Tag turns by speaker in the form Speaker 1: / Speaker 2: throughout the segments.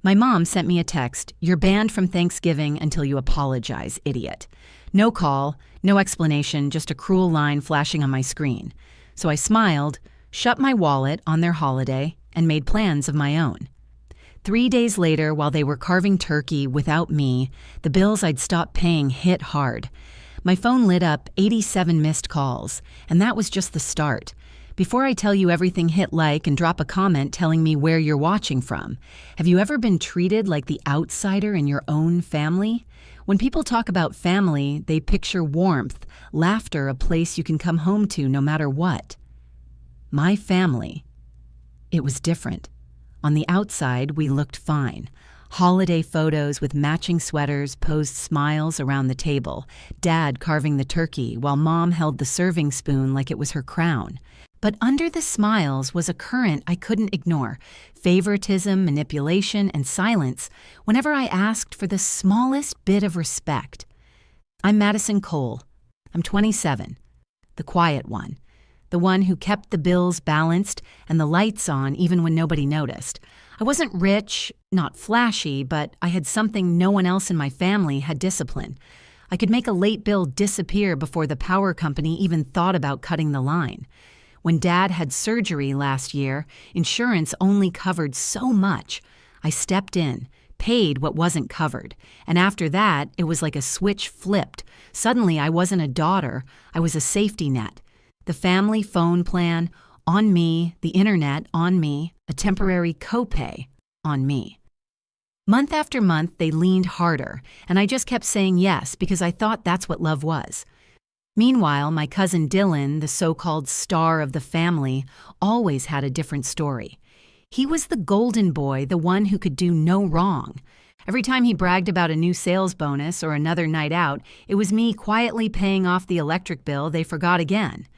Speaker 1: My mom sent me a text, "You're banned from Thanksgiving until you apologize, idiot." No call, no explanation, just a cruel line flashing on my screen. So I smiled, shut my wallet on their holiday, and made plans of my own. 3 days later, while they were carving turkey without me, the bills I'd stopped paying hit hard. My phone lit up 87 missed calls, and that was just the start. Before I tell you everything, hit like and drop a comment telling me where you're watching from. Have you ever been treated like the outsider in your own family? When people talk about family, they picture warmth, laughter, a place you can come home to no matter what. My family, it was different. On the outside, we looked fine. Holiday photos with matching sweaters posed smiles around the table, Dad carving the turkey while Mom held the serving spoon like it was her crown. But under the smiles was a current I couldn't ignore: favoritism, manipulation, and silence whenever I asked for the smallest bit of respect. I'm Madison Cole. I'm 27, the quiet one, the one who kept the bills balanced and the lights on even when nobody noticed. I wasn't rich, not flashy, but I had something no one else in my family had: discipline. I could make a late bill disappear before the power company even thought about cutting the line. When Dad had surgery last year, insurance only covered so much. I stepped in, paid what wasn't covered, and after that, it was like a switch flipped. Suddenly, I wasn't a daughter, I was a safety net. The family phone plan, on me; the internet, on me; a temporary copay, on me. Month after month, they leaned harder, and I just kept saying yes because I thought that's what love was. Meanwhile, my cousin Dylan, the so-called star of the family, always had a different story. He was the golden boy, the one who could do no wrong. Every time he bragged about a new sales bonus or another night out, it was me quietly paying off the electric bill they forgot again.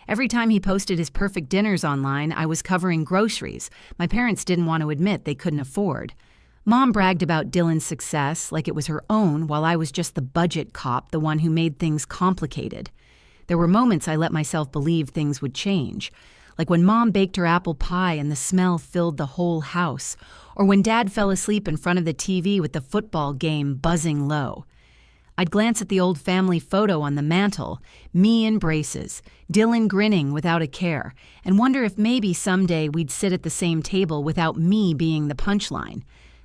Speaker 1: Every time he posted his perfect dinners online, I was covering groceries my parents didn't want to admit they couldn't afford. Mom bragged about Dylan's success like it was her own, while I was just the budget cop, the one who made things complicated. There were moments I let myself believe things would change, like when Mom baked her apple pie and the smell filled the whole house, or when Dad fell asleep in front of the TV with the football game buzzing low. I'd glance at the old family photo on the mantle, me in braces, Dylan grinning without a care, and wonder if maybe someday we'd sit at the same table without me being the punchline.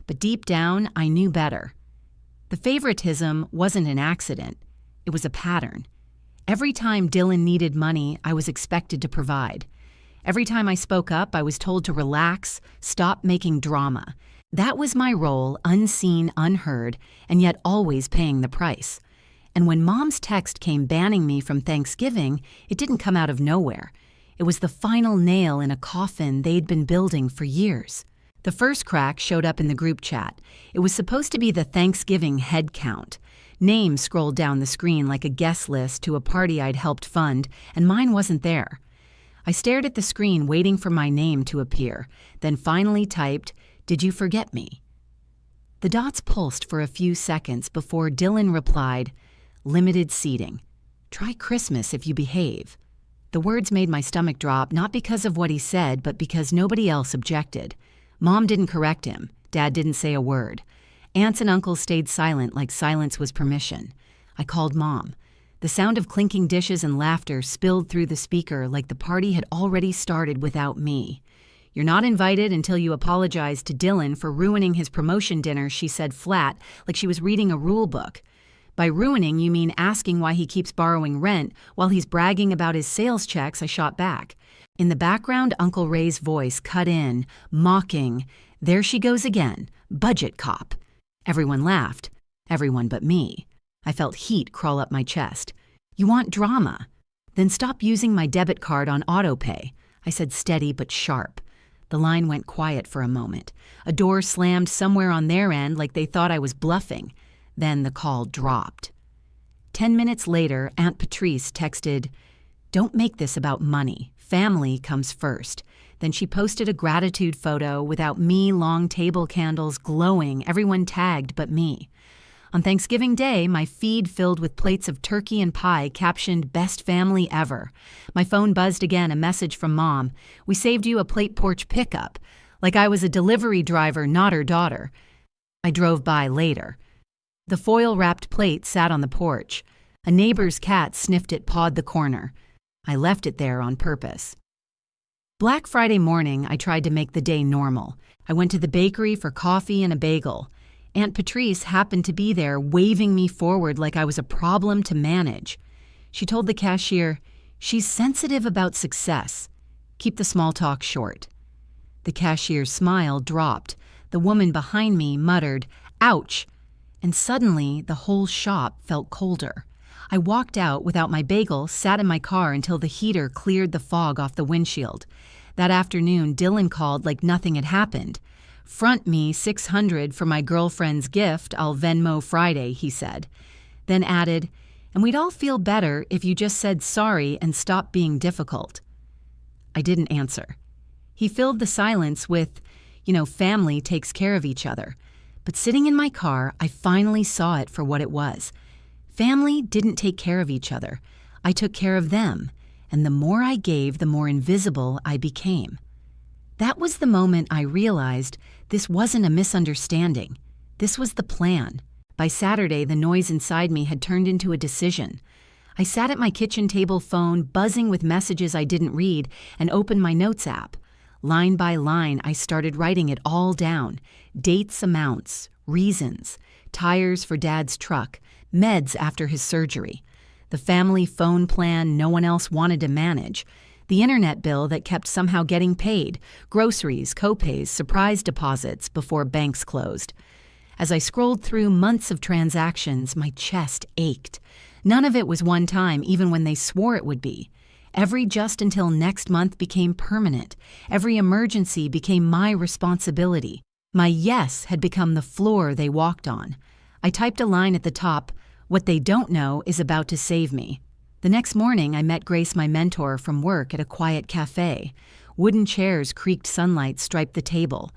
Speaker 1: But deep down, I knew better. The favoritism wasn't an accident. It was a pattern. Every time Dylan needed money, I was expected to provide. Every time I spoke up, I was told to relax, stop making drama. That was my role, unseen, unheard, and yet always paying the price. And when Mom's text came banning me from Thanksgiving, it didn't come out of nowhere. It was the final nail in a coffin they'd been building for years. The first crack showed up in the group chat. It was supposed to be the Thanksgiving head count. Names scrolled down the screen like a guest list to a party I'd helped fund, and mine wasn't there. I stared at the screen waiting for my name to appear, then finally typed, "Did you forget me?" The dots pulsed for a few seconds before Dylan replied, "Limited seating. Try Christmas if you behave." The words made my stomach drop, not because of what he said, but because nobody else objected. Mom didn't correct him. Dad didn't say a word. Aunts and uncles stayed silent like silence was permission. I called Mom. The sound of clinking dishes and laughter spilled through the speaker like the party had already started without me. "You're not invited until you apologize to Dylan for ruining his promotion dinner," she said flat, like she was reading a rule book. "By ruining, you mean asking why he keeps borrowing rent while he's bragging about his sales checks," I shot back. In the background, Uncle Ray's voice cut in, mocking, "There she goes again, budget cop." Everyone laughed. Everyone but me. I felt heat crawl up my chest. "You want drama? Then stop using my debit card on autopay," I said, steady but sharp. The line went quiet for a moment. A door slammed somewhere on their end like they thought I was bluffing. Then the call dropped. 10 minutes later, Aunt Patrice texted, "Don't make this about money. Family comes first." Then she posted a gratitude photo without me, long table candles glowing, everyone tagged but me. On Thanksgiving Day, my feed filled with plates of turkey and pie captioned "Best Family Ever." My phone buzzed again, a message from Mom. "We saved you a plate porch pickup." Like I was a delivery driver, not her daughter. I drove by later. The foil-wrapped plate sat on the porch. A neighbor's cat sniffed it, pawed the corner. I left it there on purpose. Black Friday morning, I tried to make the day normal. I went to the bakery for coffee and a bagel. Aunt Patrice happened to be there, waving me forward like I was a problem to manage. She told the cashier, "She's sensitive about success. Keep the small talk short." The cashier's smile dropped. The woman behind me muttered, "Ouch!" And suddenly, the whole shop felt colder. I walked out without my bagel, sat in my car until the heater cleared the fog off the windshield. That afternoon, Dylan called like nothing had happened. "Front me $600 for my girlfriend's gift, I'll Venmo Friday," he said. Then added, "And we'd all feel better if you just said sorry and stopped being difficult." I didn't answer. He filled the silence with, family takes care of each other. But sitting in my car, I finally saw it for what it was. Family didn't take care of each other. I took care of them, and the more I gave, the more invisible I became. That was the moment I realized this wasn't a misunderstanding. This was the plan. By Saturday, the noise inside me had turned into a decision. I sat at my kitchen table phone, buzzing with messages I didn't read, and opened my notes app. Line by line, I started writing it all down. Dates, amounts, reasons, tires for Dad's truck, meds after his surgery, the family phone plan no one else wanted to manage, the internet bill that kept somehow getting paid, groceries, copays, surprise deposits before banks closed. As I scrolled through months of transactions, my chest ached. None of it was one time, even when they swore it would be. Every just until next month became permanent. Every emergency became my responsibility. My yes had become the floor they walked on. I typed a line at the top, "What they don't know is about to save me." The next morning, I met Grace, my mentor, from work at a quiet cafe. Wooden chairs creaked, sunlight striped the table.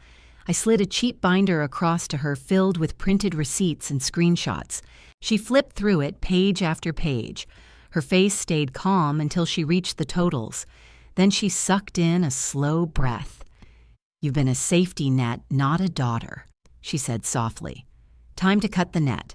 Speaker 1: I slid a cheap binder across to her filled with printed receipts and screenshots. She flipped through it, page after page. Her face stayed calm until she reached the totals. Then she sucked in a slow breath. "You've been a safety net, not a daughter," she said softly. "Time to cut the net."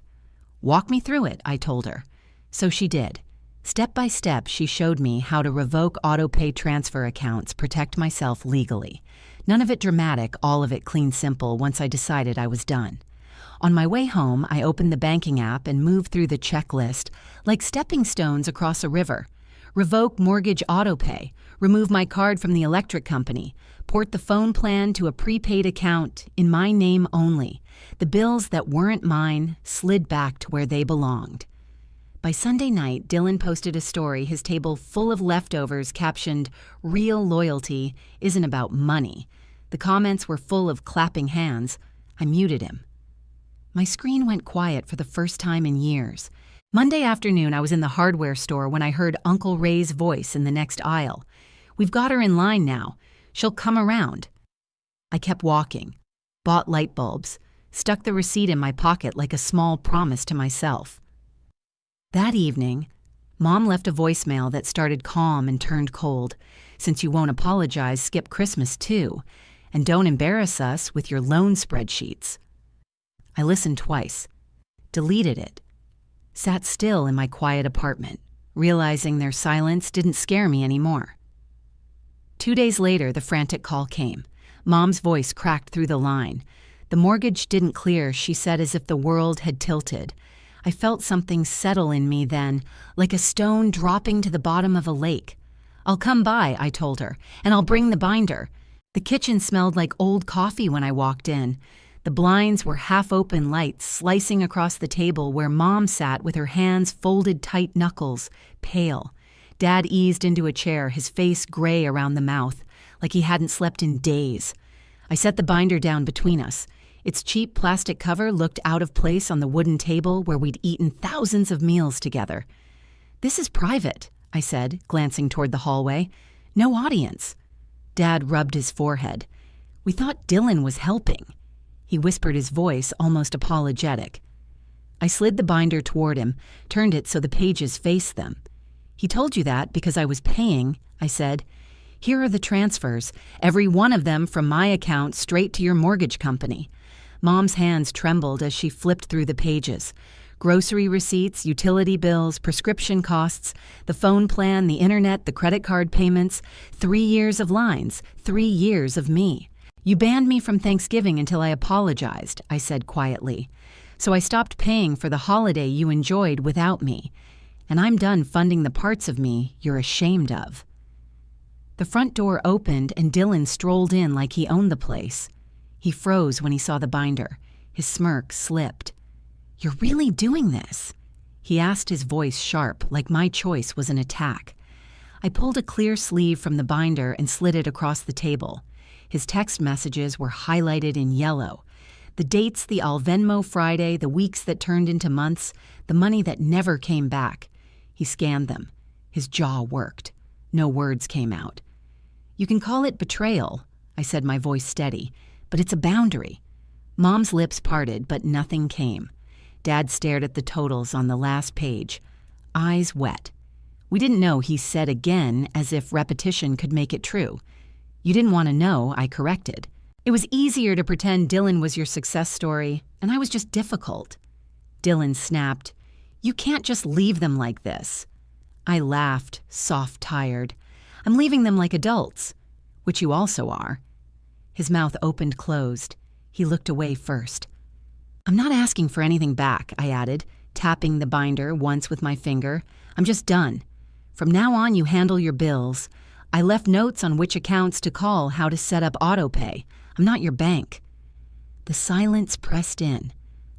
Speaker 1: "Walk me through it," I told her. So she did. Step by step, she showed me how to revoke auto-pay transfer accounts, protect myself legally. None of it dramatic, all of it clean simple once I decided I was done. On my way home, I opened the banking app and moved through the checklist like stepping stones across a river. Revoke mortgage auto-pay, remove my card from the electric company, port the phone plan to a prepaid account in my name only. The bills that weren't mine slid back to where they belonged. By Sunday night, Dylan posted a story, his table full of leftovers, captioned, "Real loyalty isn't about money." The comments were full of clapping hands. I muted him. My screen went quiet for the first time in years. Monday afternoon, I was in the hardware store when I heard Uncle Ray's voice in the next aisle. "We've got her in line now. She'll come around." I kept walking, bought light bulbs, stuck the receipt in my pocket like a small promise to myself. That evening, Mom left a voicemail that started calm and turned cold. "Since you won't apologize, skip Christmas too. And don't embarrass us with your loan spreadsheets." I listened twice, deleted it, sat still in my quiet apartment, realizing their silence didn't scare me anymore. 2 days later, the frantic call came. Mom's voice cracked through the line. The mortgage didn't clear, she said, as if the world had tilted. I felt something settle in me then, like a stone dropping to the bottom of a lake. "I'll come by," I told her, "and I'll bring the binder." The kitchen smelled like old coffee when I walked in. The blinds were half-open lights slicing across the table where Mom sat with her hands folded tight knuckles, pale. Dad eased into a chair, his face gray around the mouth, like he hadn't slept in days. I set the binder down between us. Its cheap plastic cover looked out of place on the wooden table where we'd eaten thousands of meals together. "This is private," I said, glancing toward the hallway. "No audience." Dad rubbed his forehead. "We thought Dylan was helping." He whispered, his voice almost apologetic. I slid the binder toward him, turned it so the pages faced them. "He told you that because I was paying," I said. "Here are the transfers, every one of them from my account straight to your mortgage company. Mom's hands trembled as she flipped through the pages. Grocery receipts, utility bills, prescription costs, the phone plan, the internet, the credit card payments, 3 years of lines, 3 years of me. You banned me from Thanksgiving until I apologized, I said quietly. So I stopped paying for the holiday you enjoyed without me. And I'm done funding the parts of me you're ashamed of. The front door opened and Dylan strolled in like he owned the place. He froze when he saw the binder. His smirk slipped. "You're really doing this?" He asked, his voice sharp, like my choice was an attack. I pulled a clear sleeve from the binder and slid it across the table. His text messages were highlighted in yellow. The dates, the I'll Venmo Friday, the weeks that turned into months, the money that never came back. He scanned them. His jaw worked. No words came out. "You can call it betrayal," I said, my voice steady, "but it's a boundary." Mom's lips parted, but nothing came. Dad stared at the totals on the last page, eyes wet. We didn't know, he said again, as if repetition could make it true. "You didn't want to know," I corrected. "It was easier to pretend Dylan was your success story, and I was just difficult." Dylan snapped, "You can't just leave them like this." I laughed, soft-tired. "I'm leaving them like adults, which you also are." His mouth opened-closed. He looked away first. "I'm not asking for anything back," I added, tapping the binder once with my finger. "I'm just done. From now on, you handle your bills. I left notes on which accounts to call, how to set up autopay. I'm not your bank." The silence pressed in.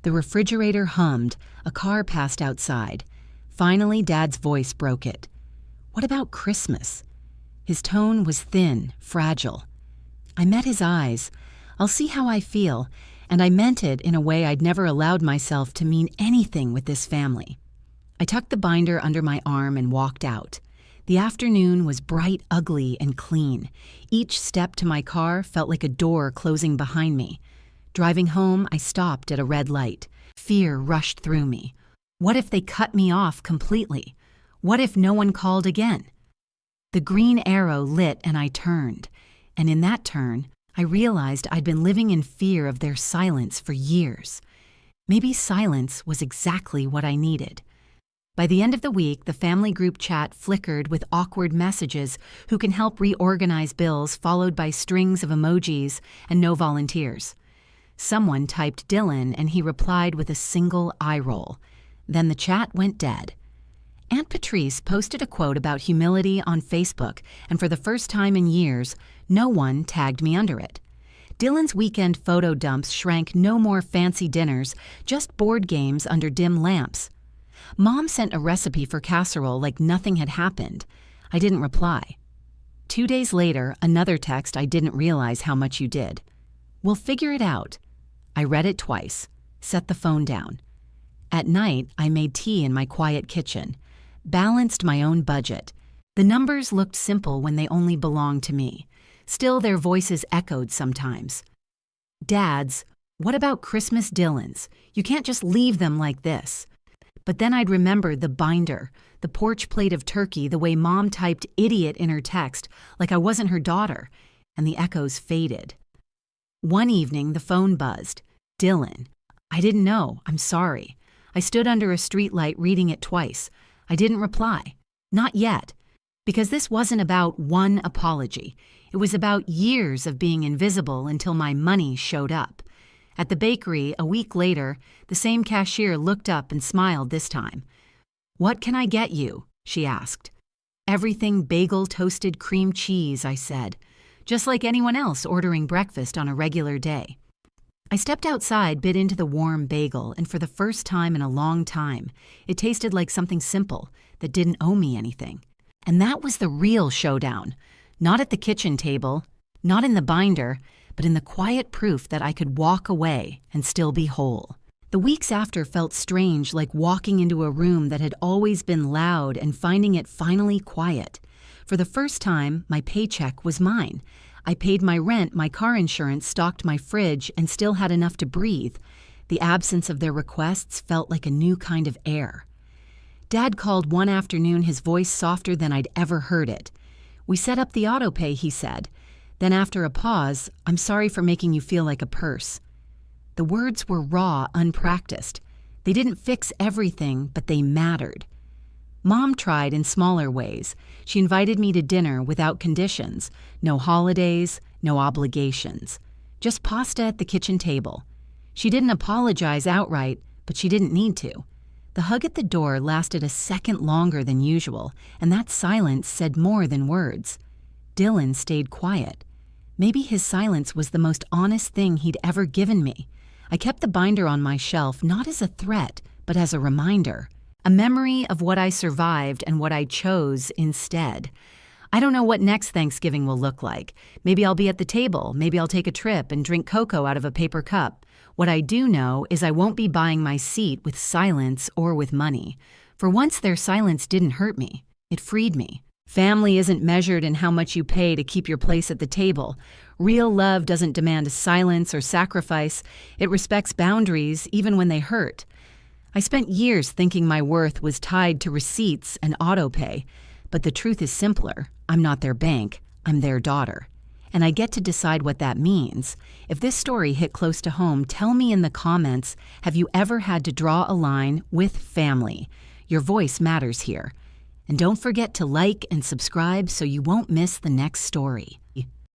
Speaker 1: The refrigerator hummed. A car passed outside. Finally, Dad's voice broke it. "What about Christmas?" His tone was thin, fragile. I met his eyes. "I'll see how I feel," and I meant it in a way I'd never allowed myself to mean anything with this family. I tucked the binder under my arm and walked out. The afternoon was bright, ugly, and clean. Each step to my car felt like a door closing behind me. Driving home, I stopped at a red light. Fear rushed through me. What if they cut me off completely? What if no one called again? The green arrow lit and I turned. And in that turn, I realized I'd been living in fear of their silence for years. Maybe silence was exactly what I needed. By the end of the week, the family group chat flickered with awkward messages who can help reorganize bills, followed by strings of emojis and no volunteers. Someone typed Dylan and he replied with a single eye roll. Then the chat went dead. Aunt Patrice posted a quote about humility on Facebook, and for the first time in years, no one tagged me under it. Dylan's weekend photo dumps shrank no more fancy dinners, just board games under dim lamps. Mom sent a recipe for casserole like nothing had happened. I didn't reply. 2 days later, another text I didn't realize how much you did. "We'll figure it out." I read it twice, set the phone down. At night, I made tea in my quiet kitchen, balanced my own budget. The numbers looked simple when they only belonged to me. Still, their voices echoed sometimes. Dad's, "What about Christmas Dylan's? You can't just leave them like this." But then I'd remember the binder, the porch plate of turkey, the way Mom typed idiot in her text, like I wasn't her daughter, and the echoes faded. One evening, the phone buzzed. "Dylan." I didn't know. "I'm sorry." I stood under a streetlight reading it twice. I didn't reply. Not yet. Because this wasn't about one apology. It was about years of being invisible until my money showed up. At the bakery, a week later, the same cashier looked up and smiled this time. "What can I get you?" she asked. "Everything bagel toasted cream cheese," I said, just like anyone else ordering breakfast on a regular day. I stepped outside, bit into the warm bagel, and for the first time in a long time, it tasted like something simple that didn't owe me anything. And that was the real showdown. Not at the kitchen table, not in the binder, but in the quiet proof that I could walk away and still be whole. The weeks after felt strange, like walking into a room that had always been loud and finding it finally quiet. For the first time, my paycheck was mine. I paid my rent, my car insurance, stocked my fridge, and still had enough to breathe. The absence of their requests felt like a new kind of air. Dad called one afternoon, his voice softer than I'd ever heard it. "We set up the autopay," he said. Then after a pause, "I'm sorry for making you feel like a purse." The words were raw, unpracticed. They didn't fix everything, but they mattered. Mom tried in smaller ways. She invited me to dinner without conditions. No holidays, no obligations. Just pasta at the kitchen table. She didn't apologize outright, but she didn't need to. The hug at the door lasted a second longer than usual, and that silence said more than words. Dylan stayed quiet. Maybe his silence was the most honest thing he'd ever given me. I kept the binder on my shelf not as a threat, but as a reminder. A memory of what I survived and what I chose instead. I don't know what next Thanksgiving will look like. Maybe I'll be at the table. Maybe I'll take a trip and drink cocoa out of a paper cup. What I do know is I won't be buying my seat with silence or with money. For once, their silence didn't hurt me. It freed me. Family isn't measured in how much you pay to keep your place at the table. Real love doesn't demand silence or sacrifice. It respects boundaries even when they hurt. I spent years thinking my worth was tied to receipts and autopay. But the truth is simpler. I'm not their bank. I'm their daughter. And I get to decide what that means. If this story hit close to home, tell me in the comments, have you ever had to draw a line with family? Your voice matters here. And don't forget to like and subscribe so you won't miss the next story.